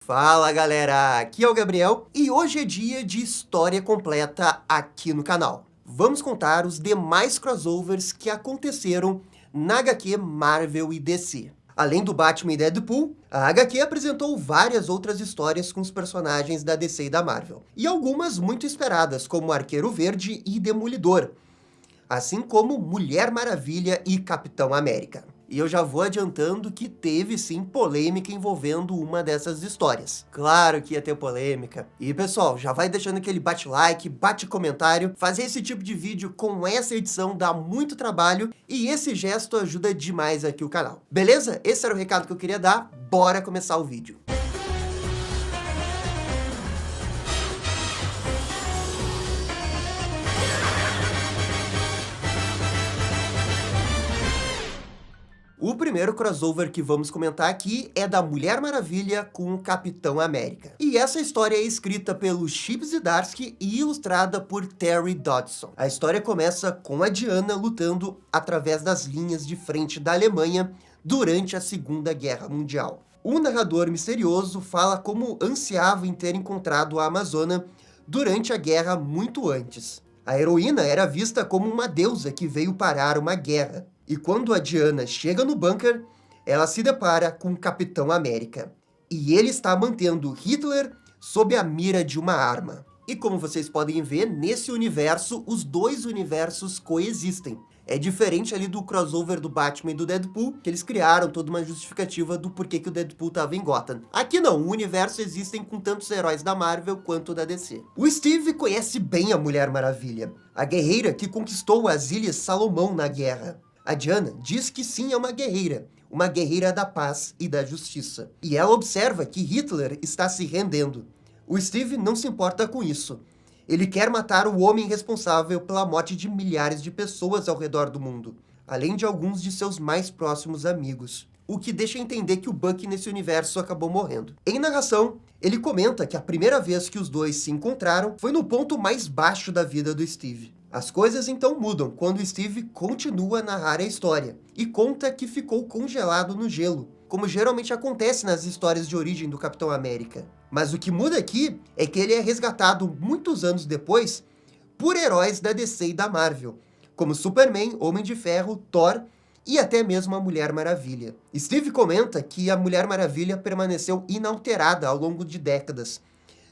Fala galera, aqui é o Gabriel e hoje é dia de história completa aqui no canal. Vamos contar os demais crossovers que aconteceram na HQ Marvel e DC. Além do Batman e Deadpool, a HQ apresentou várias outras histórias com os personagens da DC e da Marvel. E algumas muito esperadas, como Arqueiro Verde e Demolidor, assim como Mulher Maravilha e Capitão América. E eu já vou adiantando que teve sim polêmica envolvendo uma dessas histórias. Claro que ia ter polêmica. E pessoal, já vai deixando aquele bate-like, bate-comentário. Fazer esse tipo de vídeo com essa edição dá muito trabalho e esse gesto ajuda demais aqui o canal. Beleza? Esse era o recado que eu queria dar. Bora começar o vídeo. O primeiro crossover que vamos comentar aqui é da Mulher Maravilha com o Capitão América. E essa história é escrita pelo Chip Zdarsky e ilustrada por Terry Dodson. A história começa com a Diana lutando através das linhas de frente da Alemanha durante a Segunda Guerra Mundial. Um narrador misterioso fala como ansiava em ter encontrado a Amazona durante a guerra muito antes. A heroína era vista como uma deusa que veio parar uma guerra. E quando a Diana chega no bunker, ela se depara com o Capitão América. E ele está mantendo Hitler sob a mira de uma arma. E como vocês podem ver, nesse universo, os dois universos coexistem. É diferente ali do crossover do Batman e do Deadpool, que eles criaram toda uma justificativa do porquê que o Deadpool estava em Gotham. Aqui não, o universo existem com tantos heróis da Marvel quanto da DC. O Steve conhece bem a Mulher Maravilha, a guerreira que conquistou as Ilhas Salomão na guerra. A Diana diz que sim é uma guerreira da paz e da justiça. E ela observa que Hitler está se rendendo. O Steve não se importa com isso. Ele quer matar o homem responsável pela morte de milhares de pessoas ao redor do mundo, além de alguns de seus mais próximos amigos. O que deixa entender que o Bucky nesse universo acabou morrendo. Em narração, ele comenta que a primeira vez que os dois se encontraram foi no ponto mais baixo da vida do Steve. As coisas então mudam quando Steve continua a narrar a história e conta que ficou congelado no gelo, como geralmente acontece nas histórias de origem do Capitão América. Mas o que muda aqui é que ele é resgatado muitos anos depois por heróis da DC e da Marvel, como Superman, Homem de Ferro, Thor e até mesmo a Mulher Maravilha. Steve comenta que a Mulher Maravilha permaneceu inalterada ao longo de décadas,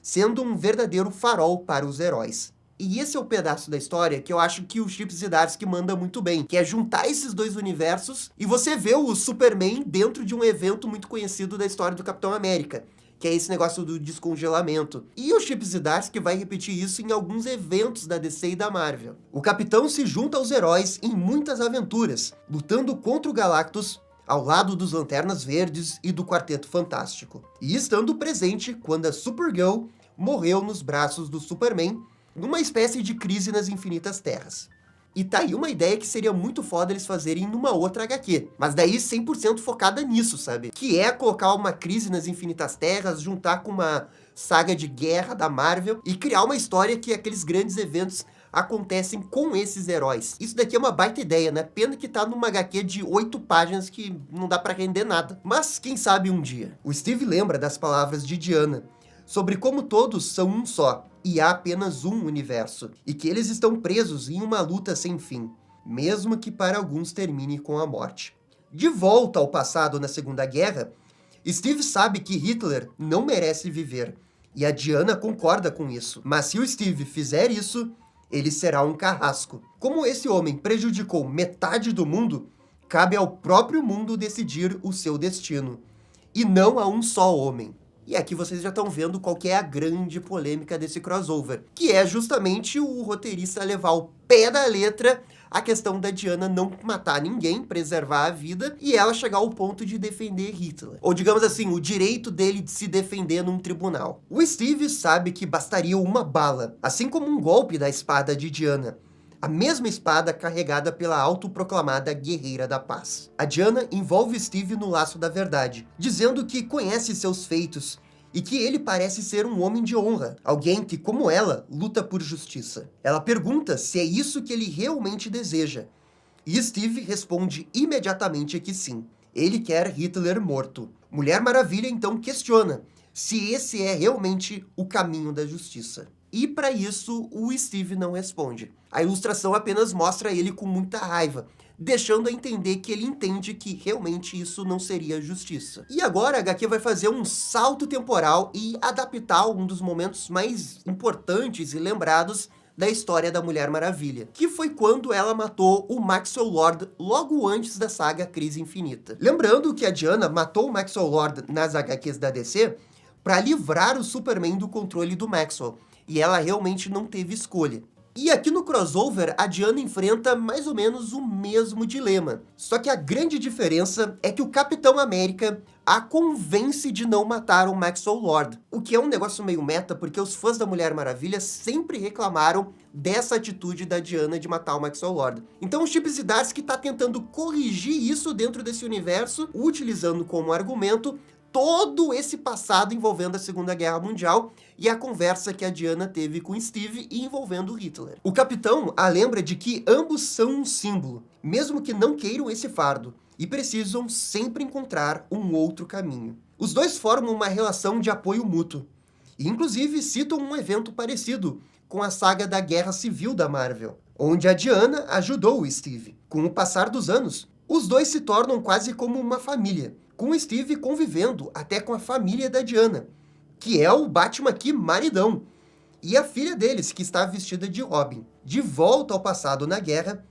sendo um verdadeiro farol para os heróis. E esse é o pedaço da história que eu acho que o Chip Zdarsky manda muito bem, que é juntar esses dois universos e você vê o Superman dentro de um evento muito conhecido da história do Capitão América, que é esse negócio do descongelamento. E o Chip Zdarsky vai repetir isso em alguns eventos da DC e da Marvel. O Capitão se junta aos heróis em muitas aventuras, lutando contra o Galactus ao lado dos Lanternas Verdes e do Quarteto Fantástico. E estando presente quando a Supergirl morreu nos braços do Superman, numa espécie de crise nas infinitas terras. E tá aí uma ideia que seria muito foda eles fazerem numa outra HQ, mas daí 100% focada nisso, sabe? Que é colocar uma crise nas infinitas terras, juntar com uma saga de guerra da Marvel e criar uma história que aqueles grandes eventos acontecem com esses heróis. Isso daqui é uma baita ideia, né? Pena que tá numa HQ de 8 páginas que não dá pra render nada. Mas quem sabe um dia. O Steve lembra das palavras de Diana sobre como todos são um só, e há apenas um universo, e que eles estão presos em uma luta sem fim, mesmo que para alguns termine com a morte. De volta ao passado na Segunda Guerra, Steve sabe que Hitler não merece viver, e a Diana concorda com isso. Mas se o Steve fizer isso, ele será um carrasco. Como esse homem prejudicou metade do mundo, cabe ao próprio mundo decidir o seu destino, e não a um só homem. E aqui vocês já estão vendo qual que é a grande polêmica desse crossover, que é justamente o roteirista levar ao pé da letra a questão da Diana não matar ninguém, preservar a vida, e ela chegar ao ponto de defender Hitler. Ou digamos assim, o direito dele de se defender num tribunal. O Steve sabe que bastaria uma bala, assim como um golpe da espada de Diana, a mesma espada carregada pela autoproclamada Guerreira da Paz. A Diana envolve Steve no laço da verdade, dizendo que conhece seus feitos e que ele parece ser um homem de honra, alguém que, como ela, luta por justiça. Ela pergunta se é isso que ele realmente deseja, e Steve responde imediatamente que sim. Ele quer Hitler morto. Mulher Maravilha então questiona se esse é realmente o caminho da justiça. E para isso, o Steve não responde. A ilustração apenas mostra ele com muita raiva, deixando a entender que ele entende que realmente isso não seria justiça. E agora a HQ vai fazer um salto temporal e adaptar um dos momentos mais importantes e lembrados da história da Mulher Maravilha, que foi quando ela matou o Maxwell Lord logo antes da saga Crise Infinita. Lembrando que a Diana matou o Maxwell Lord nas HQs da DC para livrar o Superman do controle do Maxwell, e ela realmente não teve escolha. E aqui no crossover, a Diana enfrenta mais ou menos o mesmo dilema. Só que a grande diferença é que o Capitão América a convence de não matar o Maxwell Lord. O que é um negócio meio meta, porque os fãs da Mulher Maravilha sempre reclamaram dessa atitude da Diana de matar o Maxwell Lord. Então o Chip Zdarsky está tentando corrigir isso dentro desse universo, utilizando como argumento todo esse passado envolvendo a Segunda Guerra Mundial e a conversa que a Diana teve com Steve e envolvendo Hitler. O Capitão a lembra de que ambos são um símbolo, mesmo que não queiram esse fardo, e precisam sempre encontrar um outro caminho. Os dois formam uma relação de apoio mútuo, e inclusive citam um evento parecido com a saga da Guerra Civil da Marvel, onde a Diana ajudou o Steve. Com o passar dos anos, os dois se tornam quase como uma família, com o Steve convivendo até com a família da Diana, que é o Batman aqui maridão, e a filha deles, que está vestida de Robin. De volta ao passado na guerra,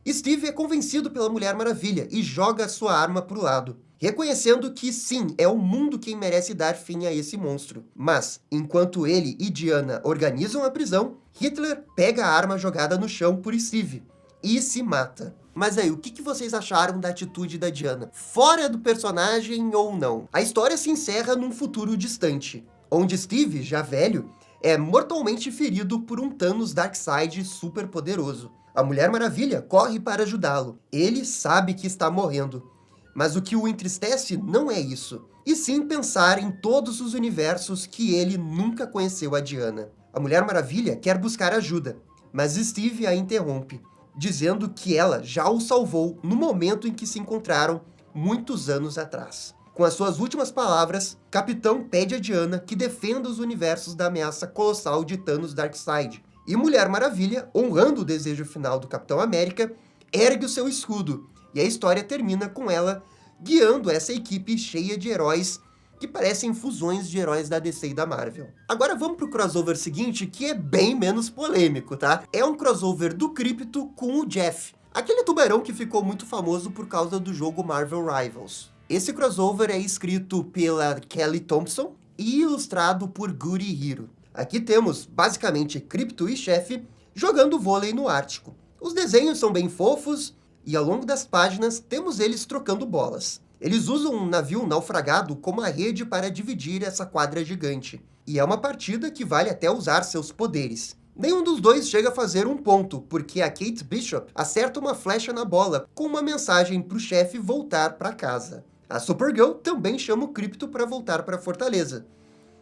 Steve é convencido pela Mulher Maravilha e joga sua arma para o lado, reconhecendo que sim, é o mundo quem merece dar fim a esse monstro. Mas, enquanto ele e Diana organizam a prisão, Hitler pega a arma jogada no chão por Steve e se mata. Mas aí, o que vocês acharam da atitude da Diana? Fora do personagem ou não? A história se encerra num futuro distante, onde Steve, já velho, é mortalmente ferido por um Thanos Darkseid super poderoso. A Mulher Maravilha corre para ajudá-lo. Ele sabe que está morrendo. Mas o que o entristece não é isso, e sim pensar em todos os universos que ele nunca conheceu a Diana. A Mulher Maravilha quer buscar ajuda, mas Steve a interrompe, dizendo que ela já o salvou no momento em que se encontraram muitos anos atrás. Com as suas últimas palavras, Capitão pede a Diana que defenda os universos da ameaça colossal de Thanos Darkseid. E Mulher Maravilha, honrando o desejo final do Capitão América, ergue o seu escudo. E a história termina com ela guiando essa equipe cheia de heróis que parecem fusões de heróis da DC e da Marvel. Agora vamos pro crossover seguinte, que é bem menos polêmico, tá? É um crossover do Crypto com o Jeff, aquele tubarão que ficou muito famoso por causa do jogo Marvel Rivals. Esse crossover é escrito pela Kelly Thompson e ilustrado por Guri Hiro. Aqui temos, basicamente, Crypto e Chefe jogando vôlei no Ártico. Os desenhos são bem fofos e ao longo das páginas temos eles trocando bolas. Eles usam um navio naufragado como a rede para dividir essa quadra gigante. E é uma partida que vale até usar seus poderes. Nenhum dos dois chega a fazer um ponto, porque a Kate Bishop acerta uma flecha na bola com uma mensagem para o chefe voltar para casa. A Supergirl também chama o Crypto para voltar para a Fortaleza.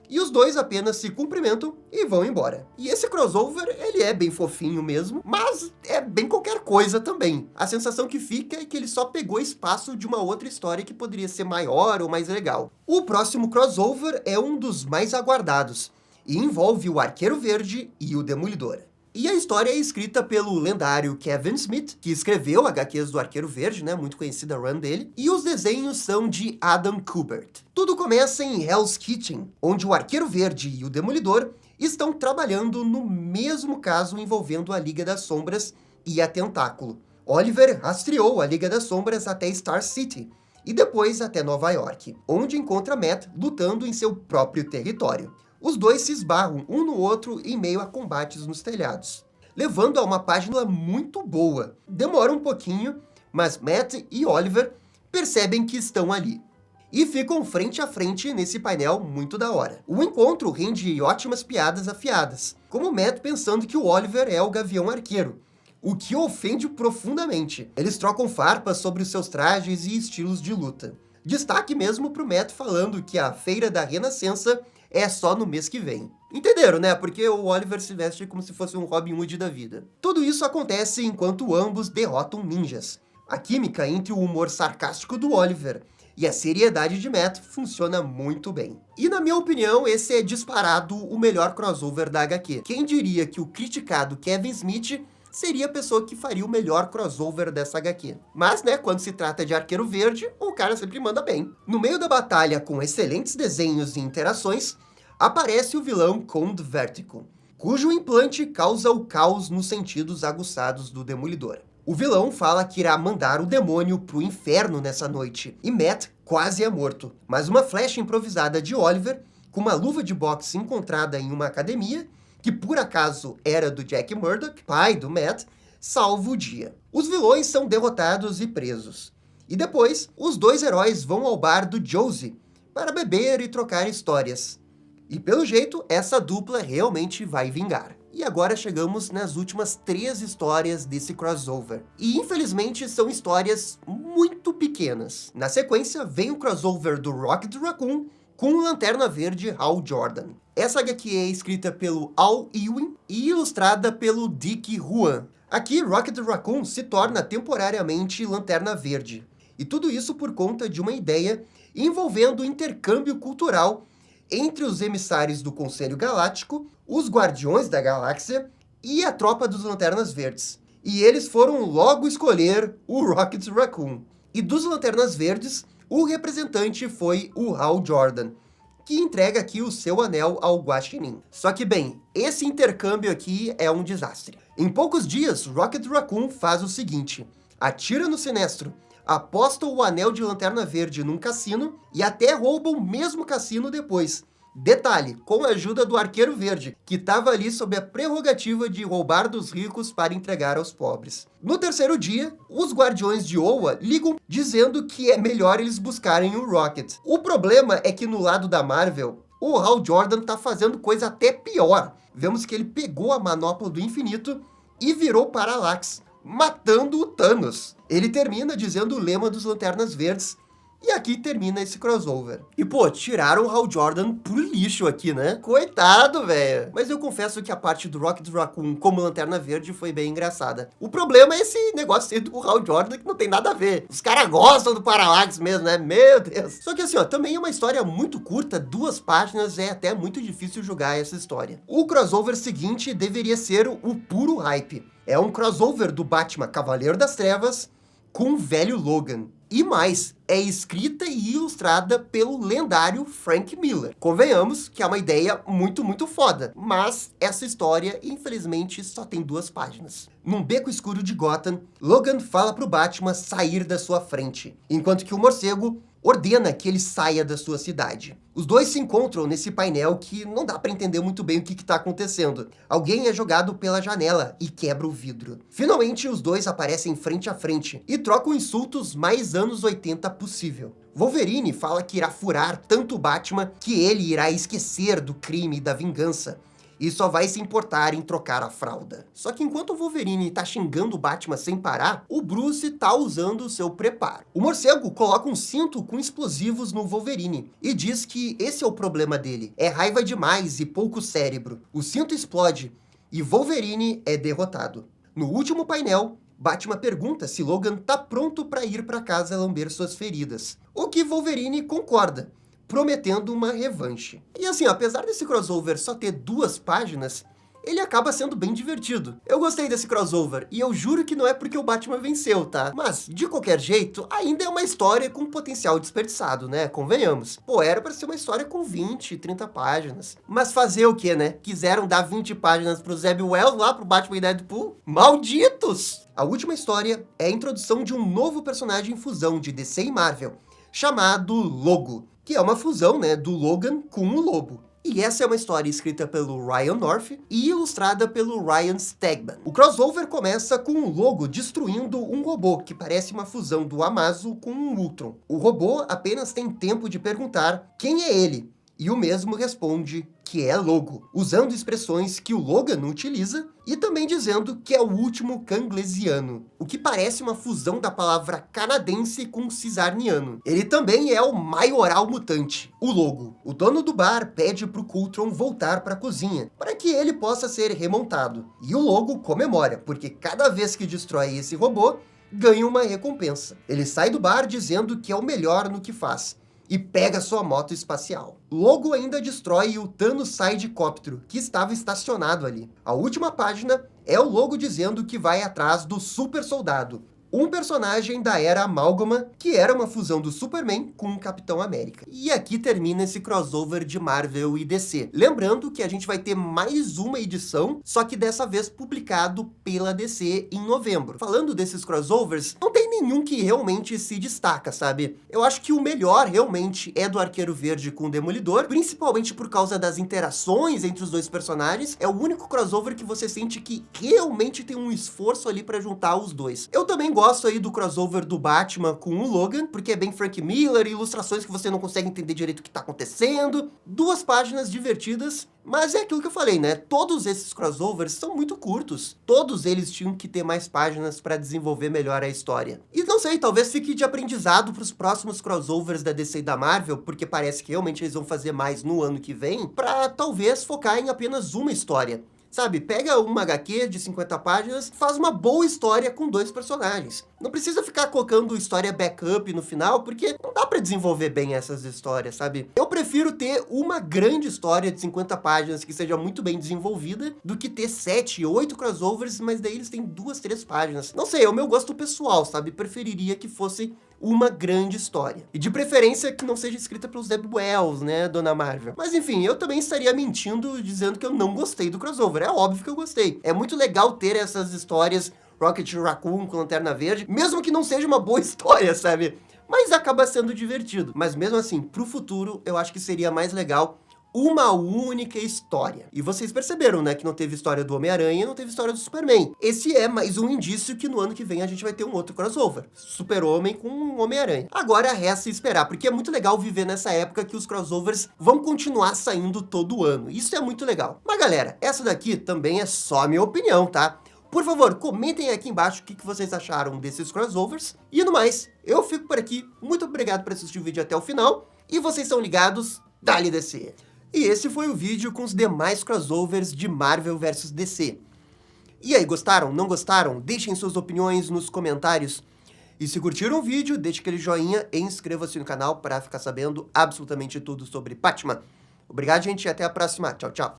E os dois apenas se cumprimentam e vão embora. E esse crossover, ele é bem fofinho mesmo, mas é bem qualquer coisa também. A sensação que fica é que ele só pegou espaço de uma outra história que poderia ser maior ou mais legal. O próximo crossover é um dos mais aguardados, e envolve o Arqueiro Verde e o Demolidor. E a história é escrita pelo lendário Kevin Smith, que escreveu HQs do Arqueiro Verde, né, muito conhecida a run dele, e os desenhos são de Adam Kubert. Tudo começa em Hell's Kitchen, onde o Arqueiro Verde e o Demolidor estão trabalhando no mesmo caso envolvendo a Liga das Sombras e a Tentáculo. Oliver rastreou a Liga das Sombras até Star City, e depois até Nova York, onde encontra Matt lutando em seu próprio território. Os dois se esbarram um no outro em meio a combates nos telhados, levando a uma página muito boa. Demora um pouquinho, mas Matt e Oliver percebem que estão ali, e ficam frente a frente nesse painel muito da hora. O encontro rende ótimas piadas afiadas, como Matt pensando que o Oliver é o Gavião Arqueiro, o que o ofende profundamente. Eles trocam farpas sobre os seus trajes e estilos de luta. Destaque mesmo pro Matt falando que a Feira da Renascença é só no mês que vem. Entenderam, né? Porque o Oliver se veste como se fosse um Robin Hood da vida. Tudo isso acontece enquanto ambos derrotam ninjas. A química entre o humor sarcástico do Oliver e a seriedade de Matt funciona muito bem. E na minha opinião, esse é disparado o melhor crossover da HQ. Quem diria que o criticado Kevin Smith seria a pessoa que faria o melhor crossover dessa HQ. Mas, né, quando se trata de Arqueiro Verde, o cara sempre manda bem. No meio da batalha, com excelentes desenhos e interações, aparece o vilão Conde Vertigo, cujo implante causa o caos nos sentidos aguçados do Demolidor. O vilão fala que irá mandar o demônio pro inferno nessa noite, e Matt quase é morto. Mas uma flecha improvisada de Oliver, com uma luva de boxe encontrada em uma academia, que por acaso era do Jack Murdock, pai do Matt, salva o dia. Os vilões são derrotados e presos. E depois, os dois heróis vão ao bar do Josie para beber e trocar histórias. E pelo jeito, essa dupla realmente vai vingar. E agora chegamos nas últimas 3 histórias desse crossover. E infelizmente são histórias muito pequenas. Na sequência, vem o crossover do Rocket Raccoon com o Lanterna Verde Hal Jordan. Essa HQ é escrita pelo Al Ewing e ilustrada pelo Dick Ruan. Aqui, Rocket Raccoon se torna temporariamente Lanterna Verde. E tudo isso por conta de uma ideia envolvendo o intercâmbio cultural entre os emissários do Conselho Galáctico, os Guardiões da Galáxia e a tropa dos Lanternas Verdes. E eles foram logo escolher o Rocket Raccoon. E dos Lanternas Verdes, o representante foi o Hal Jordan, que entrega aqui o seu anel ao Guaxinim. Só que, bem, esse intercâmbio aqui é um desastre. Em poucos dias, Rocket Raccoon faz o seguinte: atira no Sinestro, aposta o anel de Lanterna Verde num cassino e até rouba o mesmo cassino depois. Detalhe, com a ajuda do Arqueiro Verde, que estava ali sob a prerrogativa de roubar dos ricos para entregar aos pobres. No terceiro dia, os Guardiões de Oa ligam dizendo que é melhor eles buscarem o Rocket. O problema é que no lado da Marvel, o Hal Jordan tá fazendo coisa até pior. Vemos que ele pegou a Manopla do Infinito e virou Parallax, matando o Thanos. Ele termina dizendo o lema dos Lanternas Verdes, e aqui termina esse crossover. E pô, tiraram o Hal Jordan pro lixo aqui, né? Coitado, velho. Mas eu confesso que a parte do Rocket Raccoon como Lanterna Verde foi bem engraçada. O problema é esse negócio do Hal Jordan que não tem nada a ver. Os caras gostam do Parallax mesmo, né? Meu Deus. Só que assim, ó, também é uma história muito curta, 2 páginas, é até muito difícil julgar essa história. O crossover seguinte deveria ser o puro hype. É um crossover do Batman Cavaleiro das Trevas com o velho Logan. E mais, é escrita e ilustrada pelo lendário Frank Miller. Convenhamos que é uma ideia muito foda, mas essa história, infelizmente, só tem 2 páginas. Num beco escuro de Gotham, Logan fala pro Batman sair da sua frente, enquanto que o morcego ordena que ele saia da sua cidade. Os dois se encontram nesse painel que não dá pra entender muito bem o que tá acontecendo. Alguém é jogado pela janela e quebra o vidro. Finalmente, os dois aparecem frente a frente e trocam insultos mais anos 80 possível. Wolverine fala que irá furar tanto o Batman que ele irá esquecer do crime e da vingança, e só vai se importar em trocar a fralda. Só que enquanto o Wolverine tá xingando o Batman sem parar, o Bruce tá usando o seu preparo. O morcego coloca um cinto com explosivos no Wolverine e diz que esse é o problema dele, é raiva demais e pouco cérebro. O cinto explode e Wolverine é derrotado. No último painel, Batman pergunta se Logan tá pronto para ir para casa lamber suas feridas, o que Wolverine concorda, prometendo uma revanche. E assim, apesar desse crossover só ter 2 páginas, ele acaba sendo bem divertido. Eu gostei desse crossover, e eu juro que não é porque o Batman venceu, tá? Mas, de qualquer jeito, ainda é uma história com potencial desperdiçado, né? Convenhamos. Pô, era pra ser uma história com 20, 30 páginas. Mas fazer o quê, né? Quiseram dar 20 páginas pro Zeb Wells lá, pro Batman e Deadpool? Malditos! A última história é a introdução de um novo personagem em fusão de DC e Marvel, chamado Logo, que é uma fusão, né, do Logan com o Lobo. E essa é uma história escrita pelo Ryan North e ilustrada pelo Ryan Stegman. O crossover começa com o Logo destruindo um robô que parece uma fusão do Amazo com um Ultron. O robô apenas tem tempo de perguntar quem é ele, e o mesmo responde que é Logo, usando expressões que o Logan utiliza e também dizendo que é o último Kanglesiano, o que parece uma fusão da palavra canadense com cisarniano. Ele também é o maioral mutante, o Logo. O dono do bar pede pro Coultron voltar para a cozinha, para que ele possa ser remontado. E o Logo comemora, porque cada vez que destrói esse robô, ganha uma recompensa. Ele sai do bar dizendo que é o melhor no que faz e pega sua moto espacial. Logo ainda destrói o Thanos Sidecóptero, que estava estacionado ali. A última página é o logo dizendo que vai atrás do Super Soldado, um personagem da Era Amálgama, que era uma fusão do Superman com o Capitão América. E aqui termina esse crossover de Marvel e DC. Lembrando que a gente vai ter mais uma edição, só que dessa vez publicado pela DC em novembro. Falando desses crossovers, não tem nenhum que realmente se destaca, sabe? Eu acho que o melhor realmente é do Arqueiro Verde com o Demolidor, principalmente por causa das interações entre os dois personagens. É o único crossover que você sente que realmente tem um esforço ali pra juntar os dois. Eu também gosto aí do crossover do Batman com o Logan, porque é bem Frank Miller, ilustrações que você não consegue entender direito o que tá acontecendo. 2 páginas divertidas, mas é aquilo que eu falei, né? Todos esses crossovers são muito curtos. Todos eles tinham que ter mais páginas para desenvolver melhor a história. E não sei, talvez fique de aprendizado para os próximos crossovers da DC e da Marvel, porque parece que realmente eles vão fazer mais no ano que vem, para talvez focar em apenas uma história. Sabe, pega uma HQ de 50 páginas, faz uma boa história com 2 personagens. Não precisa ficar colocando história backup no final, porque não dá pra desenvolver bem essas histórias, sabe? Eu prefiro ter uma grande história de 50 páginas que seja muito bem desenvolvida, do que ter 7, 8 crossovers, mas daí eles têm 2, 3 páginas. Não sei, é o meu gosto pessoal, sabe? Preferiria que fosse uma grande história. E de preferência que não seja escrita pelos Deb Wells, né, Dona Marvel. Mas enfim, eu também estaria mentindo dizendo que eu não gostei do crossover. É óbvio que eu gostei. É muito legal ter essas histórias, Rocket Raccoon com Lanterna Verde, mesmo que não seja uma boa história, sabe? Mas acaba sendo divertido. Mas mesmo assim, pro futuro, eu acho que seria mais legal uma única história. E vocês perceberam, né, que não teve história do Homem-Aranha e não teve história do Superman. Esse é mais um indício que no ano que vem a gente vai ter um outro crossover. Super-Homem com Homem-Aranha. Agora resta esperar, porque é muito legal viver nessa época que os crossovers vão continuar saindo todo ano. Isso é muito legal. Mas galera, essa daqui também é só a minha opinião, tá? Por favor, comentem aqui embaixo o que vocês acharam desses crossovers. E no mais, eu fico por aqui. Muito obrigado por assistir o vídeo até o final. E vocês são ligados, dale DC. E esse foi o vídeo com os demais crossovers de Marvel vs DC. E aí, gostaram? Não gostaram? Deixem suas opiniões nos comentários. E se curtiram o vídeo, deixe aquele joinha e inscreva-se no canal para ficar sabendo absolutamente tudo sobre Batman. Obrigado, gente, e até a próxima. Tchau, tchau.